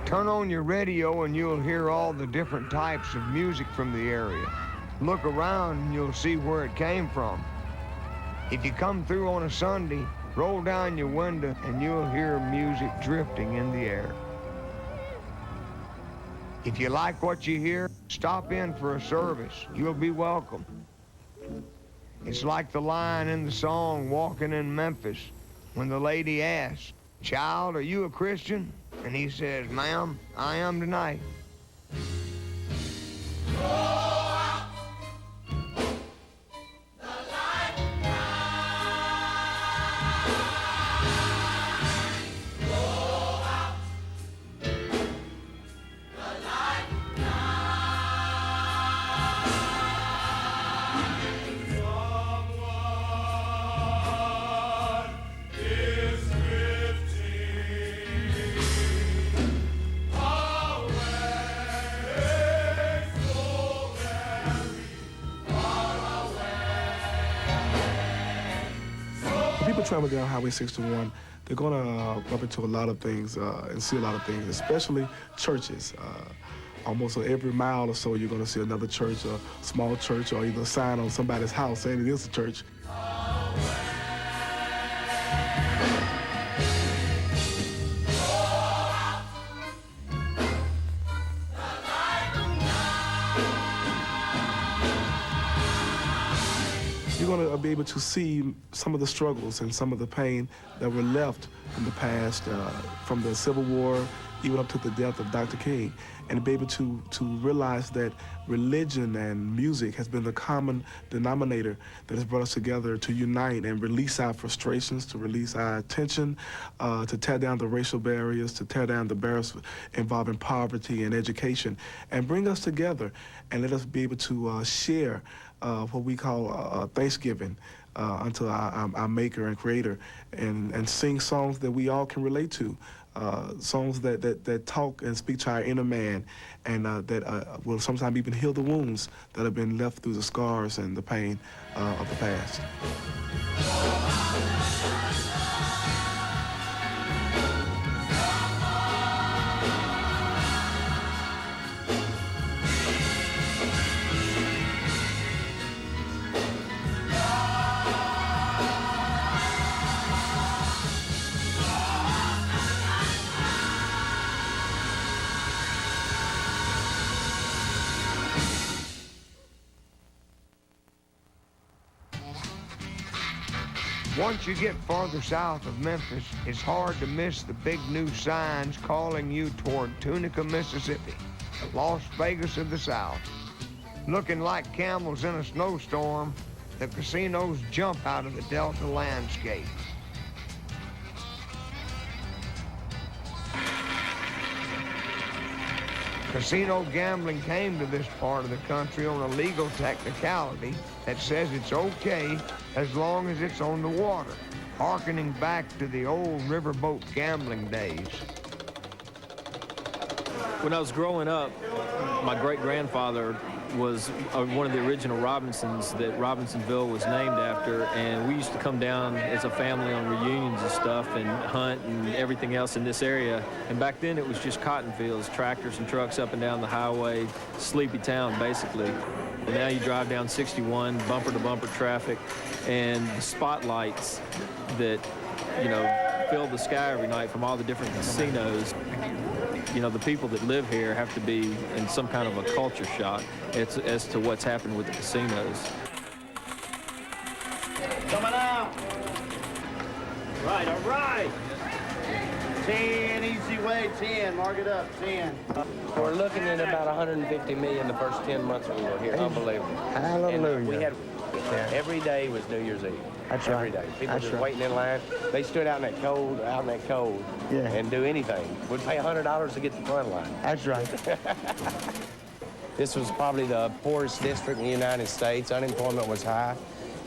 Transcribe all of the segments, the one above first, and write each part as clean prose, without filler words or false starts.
Turn on your radio and you'll hear all the different types of music from the area. Look around and you'll see where it came from. If you come through on a Sunday, roll down your window and you'll hear music drifting in the air. If you like what you hear, stop in for a service. You'll be welcome. It's like the line in the song Walking in Memphis when the lady asks, "Child, are you a Christian?" And he says, "Ma'am, I am tonight." People travel down Highway 61, they're going to bump into a lot of things and see a lot of things, especially churches. Almost every mile or so, you're going to see another church, a small church, or either a sign on somebody's house saying it is a church. You're going to be able to see some of the struggles and some of the pain that were left in the past, from the Civil War, even up to the death of Dr. King, and be able to realize that religion and music has been the common denominator that has brought us together to unite and release our frustrations, to release our tension, to tear down the racial barriers, to tear down the barriers involving poverty and education, and bring us together and let us be able to share what we call Thanksgiving unto our maker and creator, and sing songs that we all can relate to, songs that talk and speak to our inner man, and that will sometimes even heal the wounds that have been left through the scars and the pain of the past. Once you get farther south of Memphis, it's hard to miss the big new signs calling you toward Tunica, Mississippi, the Las Vegas of the South. Looking like camels in a snowstorm, the casinos jump out of the Delta landscape. Casino gambling came to this part of the country on a legal technicality that says it's okay as long as it's on the water, hearkening back to the old riverboat gambling days. When I was growing up, my great-grandfather was one of the original Robinsons that Robinsonville was named after, and we used to come down as a family on reunions and stuff and hunt and everything else in this area. And back then it was just cotton fields, tractors and trucks up and down the highway, sleepy town basically. And now you drive down 61, bumper-to-bumper traffic, and the spotlights that, you know, fill the sky every night from all the different casinos. You know, the people that live here have to be in some kind of a culture shock as to what's happened with the casinos. Coming out. Right, all right. 10, easy way, 10. Mark it up, 10. We're looking at about 150 million the first 10 months we were here. Unbelievable. Hallelujah. And we had, every day was New Year's Eve. That's every right. day. People That's just right. waiting in line. They stood out in that cold, Yeah. and do anything. We'd pay $100 to get the front line. That's right. This was probably the poorest district in the United States. Unemployment was high.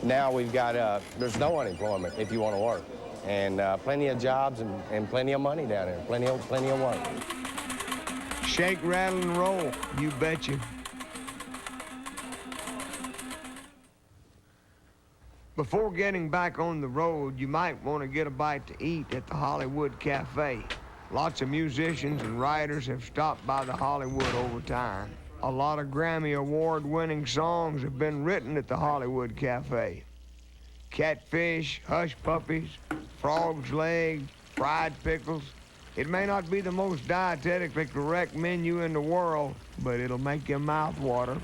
Now we've got, there's no unemployment if you want to work. And plenty of jobs and plenty of money down here, plenty of work. Shake, rattle, and roll, you betcha. Before getting back on the road, you might want to get a bite to eat at the Hollywood Cafe. Lots of musicians and writers have stopped by the Hollywood over time. A lot of Grammy Award-winning songs have been written at the Hollywood Cafe. Catfish, hush puppies, frog's leg, fried pickles. It may not be the most dietetically correct menu in the world, but it'll make your mouth water.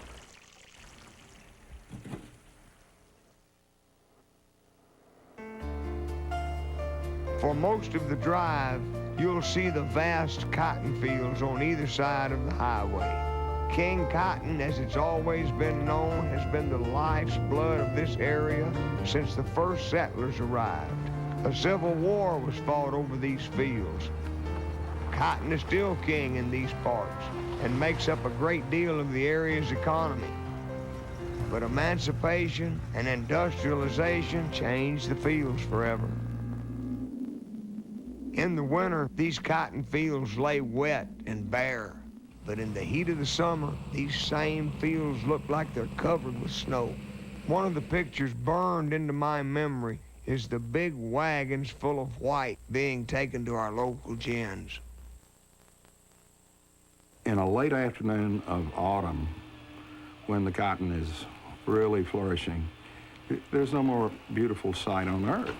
For most of the drive, you'll see the vast cotton fields on either side of the highway. King cotton, as it's always been known, has been the life's blood of this area since the first settlers arrived. A civil war was fought over these fields. Cotton is still king in these parts and makes up a great deal of the area's economy. But emancipation and industrialization changed the fields forever. In the winter, these cotton fields lay wet and bare. But in the heat of the summer, these same fields look like they're covered with snow. One of the pictures burned into my memory is the big wagons full of white being taken to our local gins. In a late afternoon of autumn, when the cotton is really flourishing, there's no more beautiful sight on earth.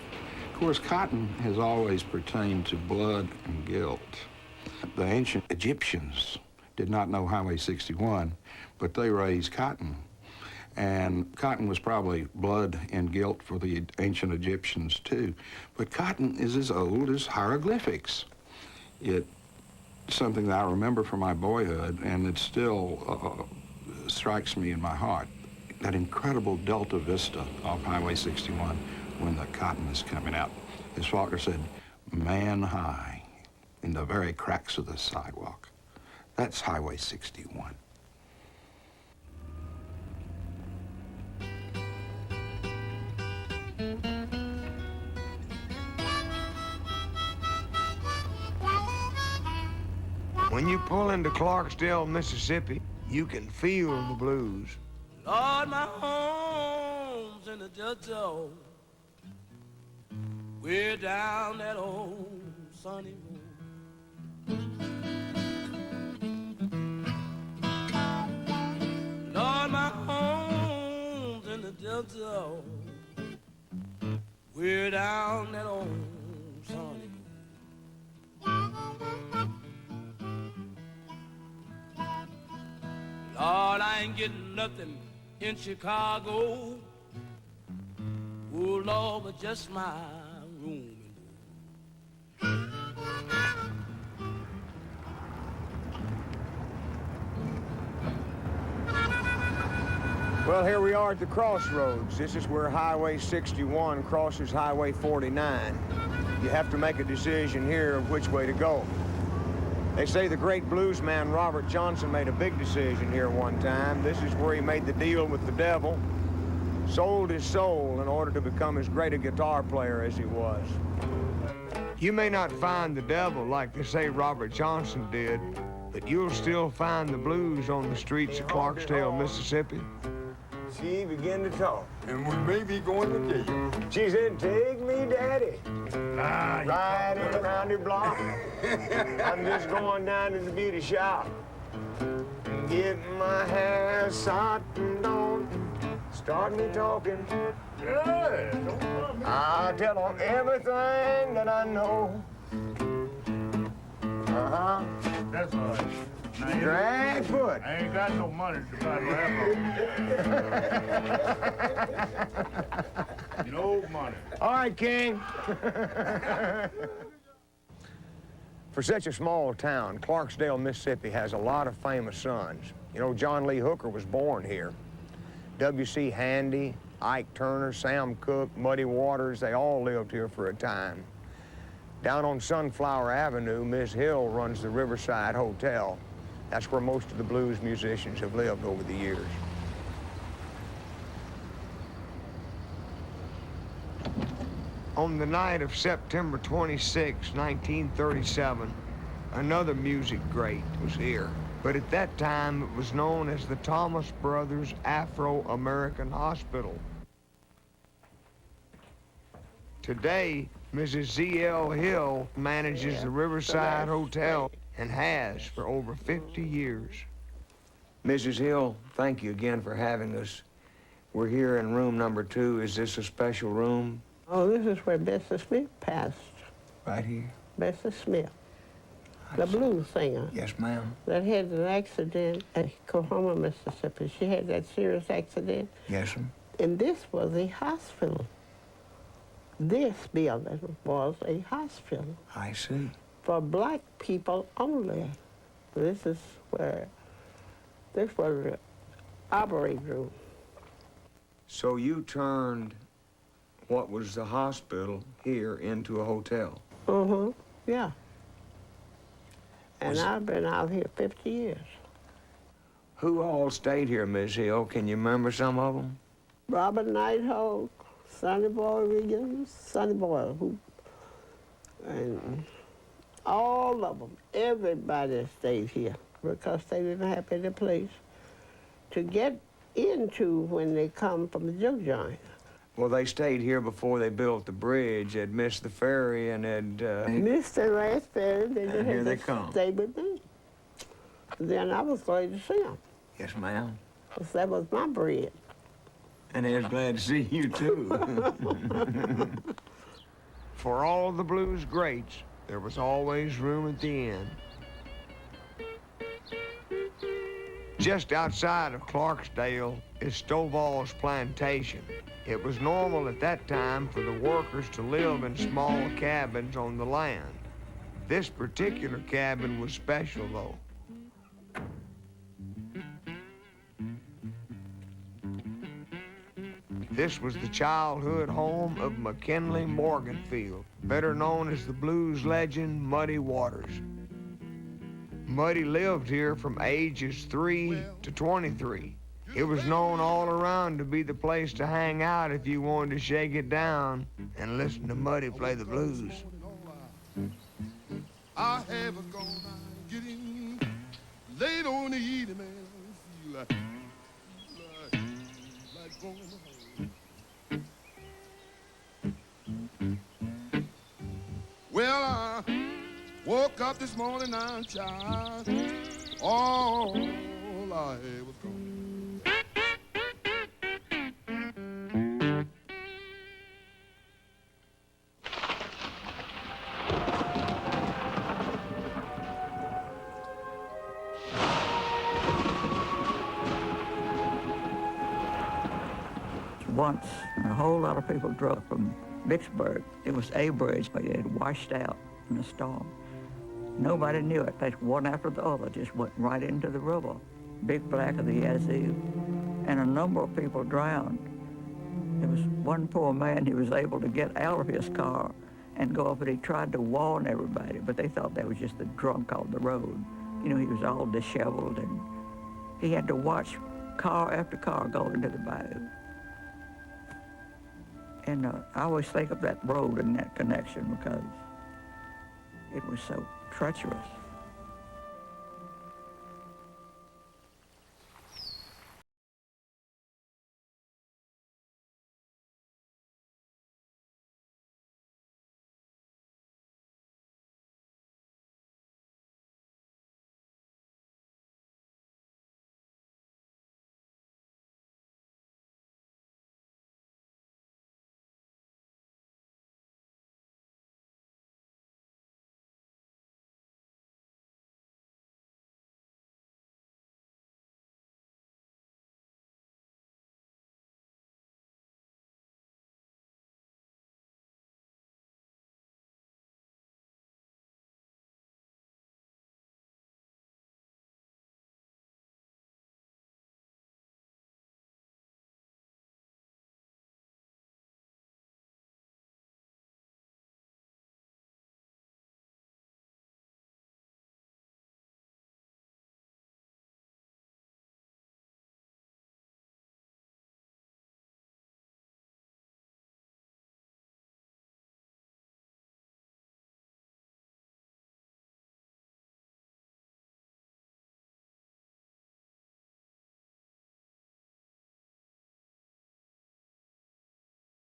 Of course, cotton has always pertained to blood and guilt. The ancient Egyptians did not know Highway 61, but they raised cotton. And cotton was probably blood and guilt for the ancient Egyptians too. But cotton is as old as hieroglyphics. It's something that I remember from my boyhood, and it still strikes me in my heart. That incredible delta vista off Highway 61 when the cotton is coming out. As Faulkner said, man high in the very cracks of the sidewalk. That's Highway 61. When you pull into Clarksdale, Mississippi, you can feel the blues. Lord, my home's in the Delta. We're down that old sunny road. Lord, my home's in the Delta. We're down that old sunny road. Lord, I ain't getting nothing in Chicago. Oh, Lord, but just my room. Well, here we are at the crossroads. This is where Highway 61 crosses Highway 49. You have to make a decision here of which way to go. They say the great blues man Robert Johnson made a big decision here one time. This is where he made the deal with the devil, sold his soul in order to become as great a guitar player as he was. You may not find the devil like they say Robert Johnson did, but you'll still find the blues on the streets of Clarksdale, Mississippi. She began to talk. And we may be going to jail. She said, take me, Daddy. Riding around the block. I'm just going down to the beauty shop. Getting my hair softened on. Start me talking. I'll tell them everything that I know. That's all right. Drag foot. I ain't got no money to buy that. No money. All right, King. For such a small town, Clarksdale, Mississippi has a lot of famous sons. You know, John Lee Hooker was born here. W.C. Handy, Ike Turner, Sam Cooke, Muddy Waters, they all lived here for a time. Down on Sunflower Avenue, Miss Hill runs the Riverside Hotel. That's where most of the blues musicians have lived over the years. On the night of September 26, 1937, another music great was here. But at that time, it was known as the Thomas Brothers Afro-American Hospital. Today, Mrs. Z.L. Hill manages the Riverside Hotel and has for over 50 years. Mrs. Hill, thank you again for having us. We're here in room number 2. Is this a special room? Oh, this is where Bessie Smith passed. Right here? Bessie Smith, the blues singer. Yes, ma'am. That had an accident at Coahoma, Mississippi. She had that serious accident. Yes, ma'am. And this was a hospital. This building was a hospital I see. for black people only. This is where, this was the operating room. So you turned what was the hospital here into a hotel? Yeah. And I've been out here 50 years. Who all stayed here, Miss Hill? Can you remember some of them? Robert Nighthawk, Sonny Boy Williams, Sonny Boy, who, and all of them, everybody stayed here because they didn't have any place to get into when they come from the jug joint. Well, they stayed here before they built the bridge. They'd missed the ferry and had... Missed the last ferry, they just here had they to come. stay with me. Then I was glad to see them, Yes, ma'am. because that was my bread. And they was glad to see you, too. For all the blues greats, there was always room at the end. Just outside of Clarksdale is Stovall's plantation. It was normal at that time for the workers to live in small cabins on the land. This particular cabin was special, though. This was the childhood home of McKinley Morganfield, better known as the blues legend Muddy Waters. Muddy lived here from ages 3 to 23. It was known all around to be the place to hang out if you wanted to shake it down and listen to Muddy play the blues. I haven't gone out getting late on the evening, man. Feel like going home. Well, I woke up this morning, I'm child. All I had was gone. Once, a whole lot of people drove from Vicksburg. It was a bridge, but it had washed out in the storm. Nobody knew it. They, one after the other, just went right into the river. Big Black of the Yazoo. And a number of people drowned. There was one poor man, he was able to get out of his car and go up, and he tried to warn everybody, but they thought that was just a drunk on the road. You know, he was all disheveled, and he had to watch car after car go into the bayou. And I always think of that road and that connection because it was so treacherous.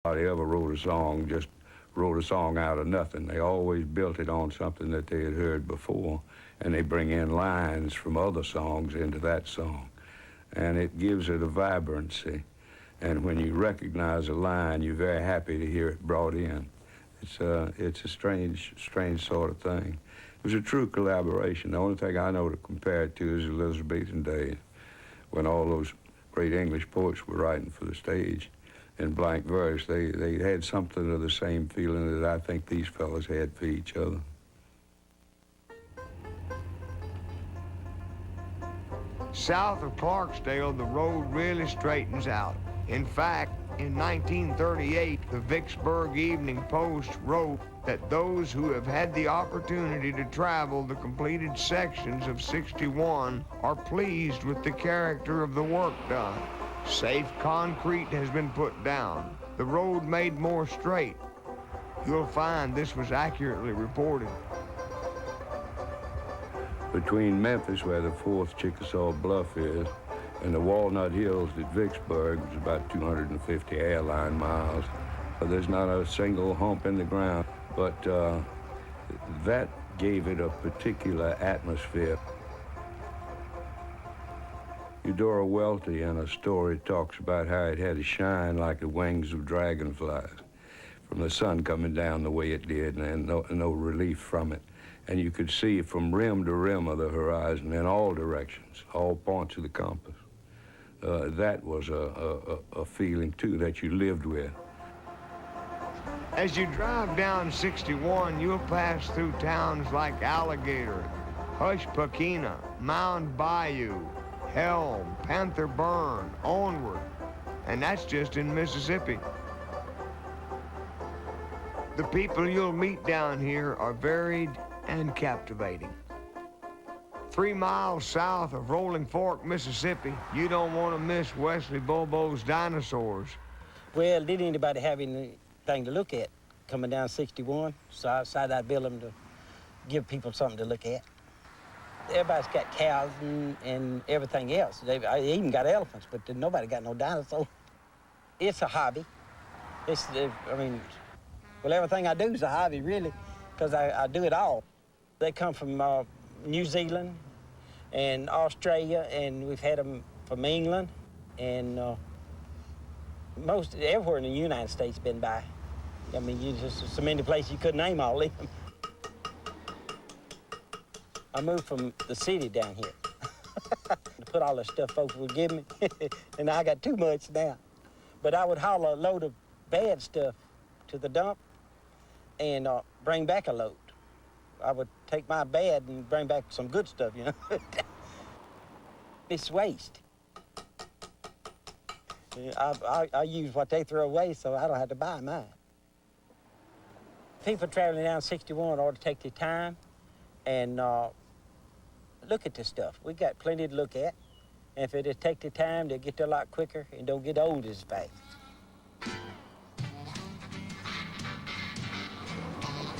Nobody ever wrote a song just wrote a song out of nothing. They always built it on something that they had heard before, and they bring in lines from other songs into that song. And it gives it a vibrancy. And when you recognize a line, you're very happy to hear it brought in. It's a strange sort of thing. It was a true collaboration. The only thing I know to compare it to is Elizabethan days, when all those great English poets were writing for the stage in blank verse. They had something of the same feeling that I think these fellas had for each other. South of Clarksdale, the road really straightens out. In fact, in 1938, the Vicksburg Evening Post wrote that those who have had the opportunity to travel the completed sections of 61 are pleased with the character of the work done. Safe concrete has been put down, the road made more straight. You'll find this was accurately reported. Between Memphis, where the 4th Chickasaw Bluff is, and the Walnut Hills at Vicksburg, which is about 250 airline miles, there's not a single hump in the ground, but that gave it a particular atmosphere. Eudora Welty in a story talks about how it had a shine like the wings of dragonflies from the sun coming down the way it did, and no relief from it. And you could see from rim to rim of the horizon in all directions, all points of the compass. That was a feeling, too, that you lived with. As you drive down 61, you'll pass through towns like Alligator, Hushpokina, Mound Bayou, Helm, Panther Burn, Onward, and that's just in Mississippi. The people you'll meet down here are varied and captivating. 3 miles south of Rolling Fork, Mississippi, you don't want to miss Wesley Bobo's dinosaurs. Well, did anybody have anything to look at coming down 61? So I decided I'd build them to give people something to look at. Everybody's got cows and everything else. They even got elephants, but nobody got no dinosaurs. It's a hobby. Well, everything I do is a hobby, really, because I do it all. They come from New Zealand and Australia, and we've had them from England, and most everywhere in the United States been by. I mean, you just so many places you couldn't name all of them. I moved from the city down here to put all the stuff folks would give me, and I got too much now. But I would haul a load of bad stuff to the dump and bring back a load. I would take my bad and bring back some good stuff, you know. It's waste. I use what they throw away, so I don't have to buy mine. People traveling down 61 ought to take their time and look at this stuff. We got plenty to look at. And if they just take their time, they'll get there a lot quicker and don't get old as fast.